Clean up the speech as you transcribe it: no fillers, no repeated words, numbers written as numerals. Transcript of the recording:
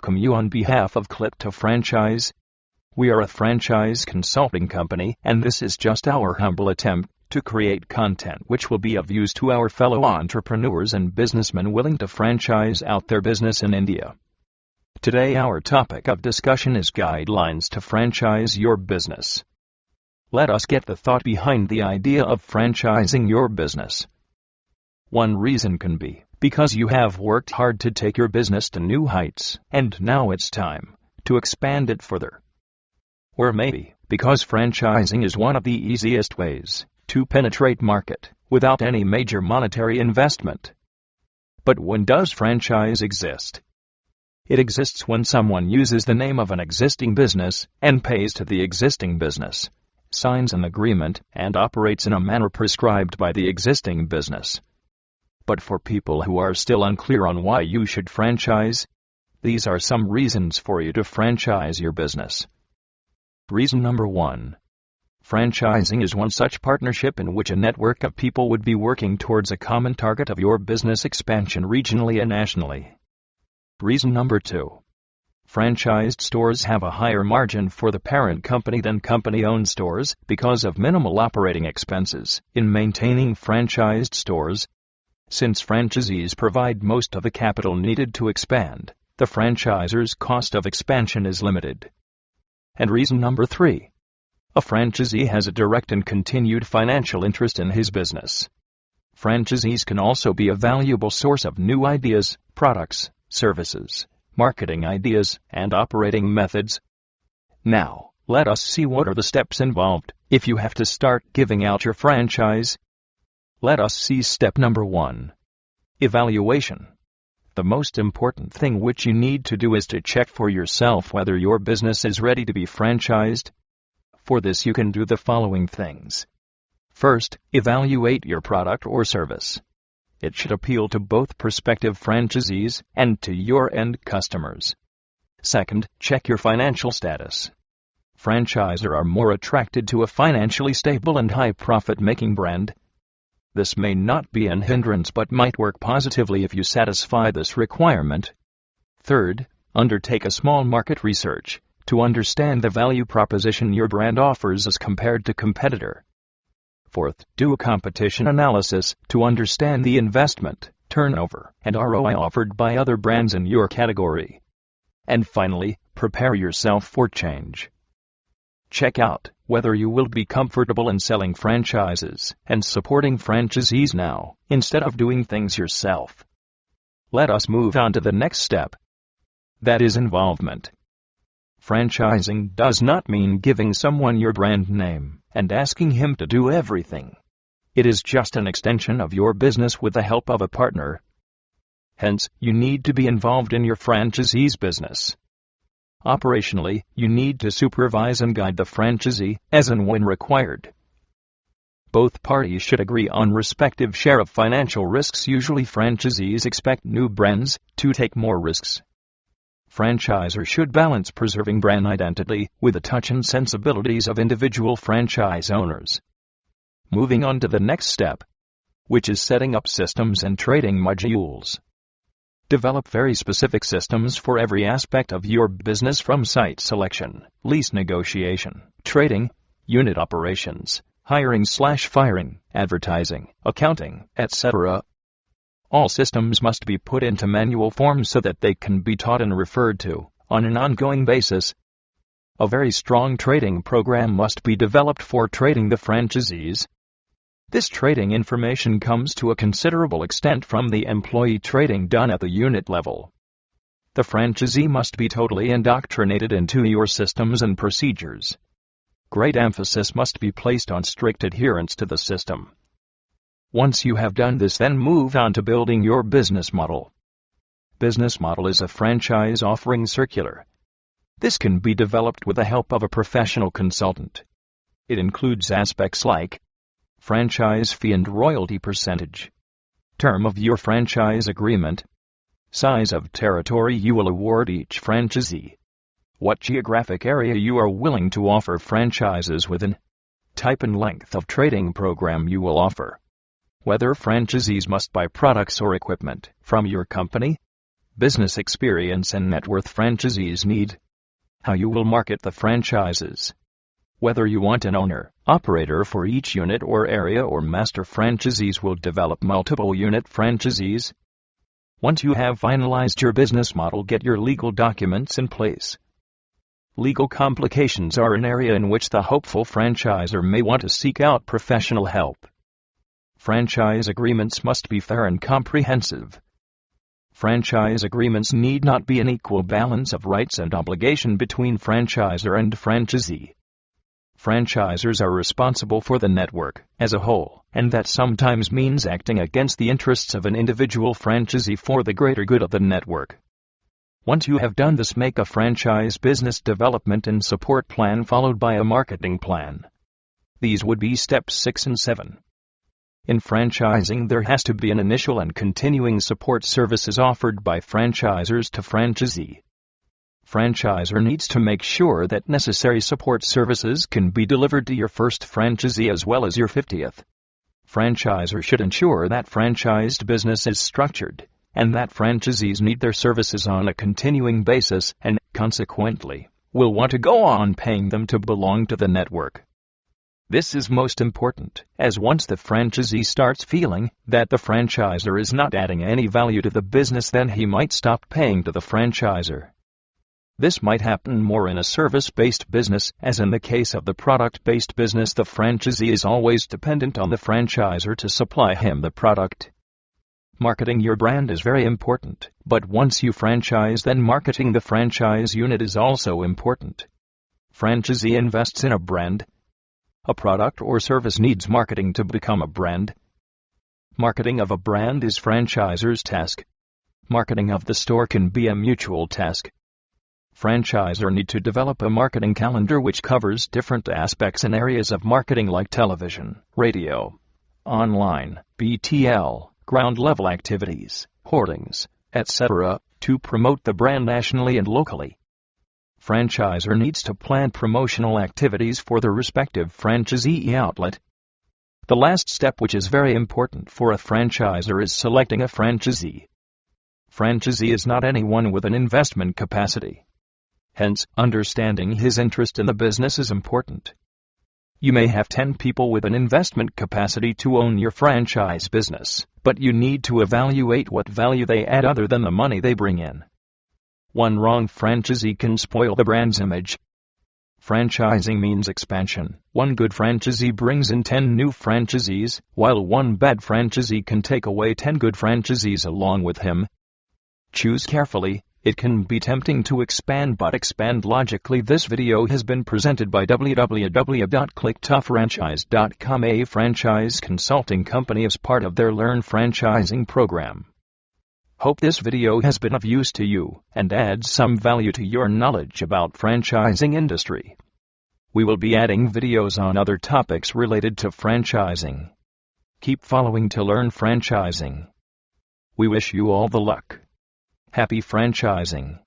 welcome you on behalf of Click to Franchise. We are a franchise consulting company, and this is just our humble attempt to create content which will be of use to our fellow entrepreneurs and businessmen willing to franchise out their business in India. Today our topic of discussion is guidelines to franchise your business. Let us get the thought behind the idea of franchising your business. One reason can be because you have worked hard to take your business to new heights, and now it's time to expand it further. Or maybe because franchising is one of the easiest ways to penetrate market without any major monetary investment. But when does franchise exist? It exists when someone uses the name of an existing business and pays to the existing business, signs an agreement, and operates in a manner prescribed by the existing business. But for people who are still unclear on why you should franchise, these are some reasons for you to franchise your business. Reason number 1. Franchising is one such partnership in which a network of people would be working towards a common target of your business expansion regionally and nationally. Reason number 2. Franchised stores have a higher margin for the parent company than company-owned stores because of minimal operating expenses in maintaining franchised stores. Since franchisees provide most of the capital needed to expand, the franchisor's cost of expansion is limited. And reason number 3. A franchisee has a direct and continued financial interest in his business. Franchisees can also be a valuable source of new ideas, products, services, marketing ideas, and operating methods. Now, let us see what are the steps involved if you have to start giving out your franchise. Let us see step number 1. Evaluation. The most important thing which you need to do is to check for yourself whether your business is ready to be franchised. For this you can do the following things. First, evaluate your product or service. It should appeal to both prospective franchisees and to your end customers. Second, check your financial status. Franchisors are more attracted to a financially stable and high profit-making brand. This may not be an hindrance but might work positively if you satisfy this requirement. Third, undertake a small market research to understand the value proposition your brand offers as compared to competitor. Fourth, do a competition analysis to understand the investment, turnover, and ROI offered by other brands in your category. And finally, prepare yourself for change. Check out whether you will be comfortable in selling franchises and supporting franchisees now, instead of doing things yourself. Let us move on to the next step. That is involvement. Franchising does not mean giving someone your brand name and asking him to do everything. It is just an extension of your business with the help of a partner. Hence, you need to be involved in your franchisee's business. Operationally, you need to supervise and guide the franchisee, as and when required. Both parties should agree on respective share of financial risks. Usually franchisees expect new brands to take more risks. Franchisors should balance preserving brand identity with the touch and sensibilities of individual franchise owners. Moving on to the next step, which is setting up systems and trading modules. Develop very specific systems for every aspect of your business, from site selection, lease negotiation, trading, unit operations, hiring/firing, advertising, accounting, etc. All systems must be put into manual form so that they can be taught and referred to on an ongoing basis. A very strong trading program must be developed for trading the franchisees. This trading information comes to a considerable extent from the employee trading done at the unit level. The franchisee must be totally indoctrinated into your systems and procedures. Great emphasis must be placed on strict adherence to the system. Once you have done this, then move on to building your business model. Business model is a franchise offering circular. This can be developed with the help of a professional consultant. It includes aspects like franchise fee and royalty percentage, term of your franchise agreement, size of territory you will award each franchisee, what geographic area you are willing to offer franchises within, type and length of trading program you will offer, whether franchisees must buy products or equipment from your company, business experience and net worth franchisees need. How you will market the franchises. Whether you want an owner, operator for each unit or area or master franchisees will develop multiple unit franchisees. Once you have finalized your business model, get your legal documents in place. Legal complications are an area in which the hopeful franchisor may want to seek out professional help. Franchise agreements must be fair and comprehensive. Franchise agreements need not be an equal balance of rights and obligation between franchisor and franchisee. Franchisors are responsible for the network as a whole, and that sometimes means acting against the interests of an individual franchisee for the greater good of the network. Once you have done this, make a franchise business development and support plan followed by a marketing plan. These would be steps 6 and 7. In franchising, there has to be an initial and continuing support services offered by franchisors to franchisee. Franchisor needs to make sure that necessary support services can be delivered to your first franchisee as well as your 50th. Franchisor should ensure that franchised business is structured, and that franchisees need their services on a continuing basis and, consequently, will want to go on paying them to belong to the network. This is most important, as once the franchisee starts feeling that the franchisor is not adding any value to the business, then he might stop paying to the franchisor. This might happen more in a service-based business, as in the case of the product-based business, the franchisee is always dependent on the franchisor to supply him the product. Marketing your brand is very important, but once you franchise, then marketing the franchise unit is also important. Franchisee invests in a brand. A product or service needs marketing to become a brand. Marketing of a brand is franchisor's task. Marketing of the store can be a mutual task. Franchisor need to develop a marketing calendar which covers different aspects and areas of marketing like television, radio, online, BTL, ground-level activities, hoardings, etc., to promote the brand nationally and locally. Franchisor needs to plan promotional activities for the respective franchisee outlet. The last step, which is very important for a franchisor, is selecting a franchisee. Franchisee is not anyone with an investment capacity. Hence, understanding his interest in the business is important. You may have 10 people with an investment capacity to own your franchise business, but you need to evaluate what value they add other than the money they bring in. One wrong franchisee can spoil the brand's image. Franchising means expansion. One good franchisee brings in 10 new franchisees, while one bad franchisee can take away 10 good franchisees along with him. Choose carefully. It can be tempting to expand, but expand logically. This video has been presented by www.click2franchise.com, a franchise consulting company, as part of their Learn Franchising program. Hope this video has been of use to you and adds some value to your knowledge about franchising industry. We will be adding videos on other topics related to franchising. Keep following to learn franchising. We wish you all the luck. Happy franchising.